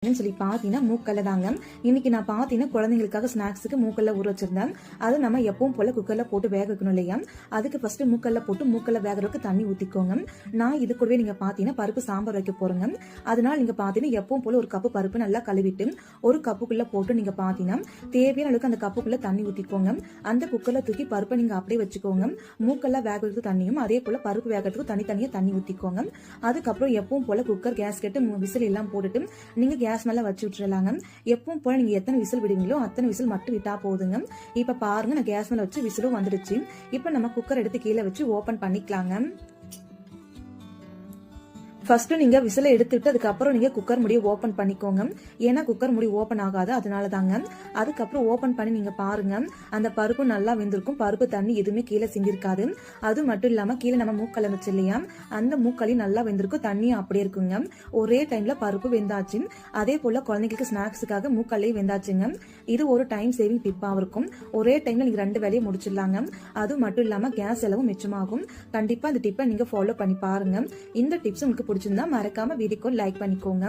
சொல்லி பாத்தீங்கன்னா மூக்கல்ல தாங்க. இன்னைக்கு நான் பாத்தீங்கன்னா குழந்தைங்களுக்காக ஸ்நாக்ஸுக்கு மூக்கல்ல ஊற வச்சிருந்தேன். அது நம்ம எப்பவும் போல குக்கர்ல போட்டு வேக வைக்கணும் இல்லையா? அதுக்கு ஃபர்ஸ்ட் மூக்கல்ல போட்டு மூக்கல்ல வேகிறதுக்கு தண்ணி ஊத்திக்கோங்க. நான் இது கூடவே நீங்க பாத்தீங்கன்னா பருப்பு சாம்பார் வைக்க போறேங்க. அதனால நீங்க பாத்தீங்கன்னா எப்பவும் போல ஒரு கப்பு பருப்பு நல்லா கழுவிட்டு ஒரு கப்புக்குள்ள போட்டு நீங்க பாத்தீங்கன்னா தேவையான அளவுக்கு அந்த கப்புக்குள்ள தண்ணி ஊத்திக்கோங்க. அந்த குக்கர்ல தூக்கி பருப்பை நீங்க அப்படியே வச்சுக்கோங்க. மூக்கல்ல வேகிறதுக்கு தண்ணியும் அதே போல பருப்பு வேகிறதுக்கு தனித்தனியா தண்ணி ஊத்திக்கோங்க. அதுக்கப்புறம் எப்பவும் போல குக்கர் கேஸ் கட்டு விசில் எல்லாம் போட்டுட்டு நீங்க கேஸ் மேல வச்சு விட்டுறலாங்க. எப்பவும் போல நீங்க எத்தனை விசில் விடுவீங்களோ அத்தனை விசில் மட்டும் விட்டா போதுங்க. இப்ப பாருங்க, நான் கேஸ் மேல வச்சு விசிலும் வந்துடுச்சு. இப்ப நம்ம குக்கர் எடுத்து கீழே வச்சு ஓபன் பண்ணிக்கலாங்க. ஃபர்ஸ்ட் நீங்க விசில எடுத்துட்டு அதுக்கப்புறம் நீங்க குக்கர் முடிய ஓபன் பண்ணிக்கோங்க. ஏன்னா குக்கர் முடி ஓபன் ஆகாது, அதனால தாங்க. அதுக்கப்புறம் ஓபன் பண்ணி நீங்க பாருங்க, அந்த பருப்பு நல்லா வெந்திருக்கும். பருப்பு தண்ணி எதுவுமே கீழே சிந்திருக்காது. அது மட்டும் இல்லாம கீழே நம்ம மூக்கல்ல வச்சு இல்லையா, அந்த மூக்கலையும் நல்லா வெந்திருக்கும். தண்ணியும் அப்படியே இருக்குங்க. ஒரே டைம்ல பருப்பு வெந்தாச்சு. அதே போல குழந்தைங்களுக்கு ஸ்நாக்ஸுக்காக மூக்கல்லையும் வெந்தாச்சுங்க. இது ஒரு டைம் சேவிங் டிப்பா இருக்கும். ஒரே டைம்ல நீங்க 2 வேலையை முடிச்சிடலாங்க. அது மட்டும் இல்லாம கேஸ் செலவும் மிச்சமாகும். கண்டிப்பா இந்த டிப்பை நீங்க ஃபாலோ பண்ணி பாருங்க. இந்த டிப்ஸ் உங்களுக்கு பிடிச்சிருந்தா மறக்காம வீடியோக்கு லைக் பண்ணிக்கோங்க.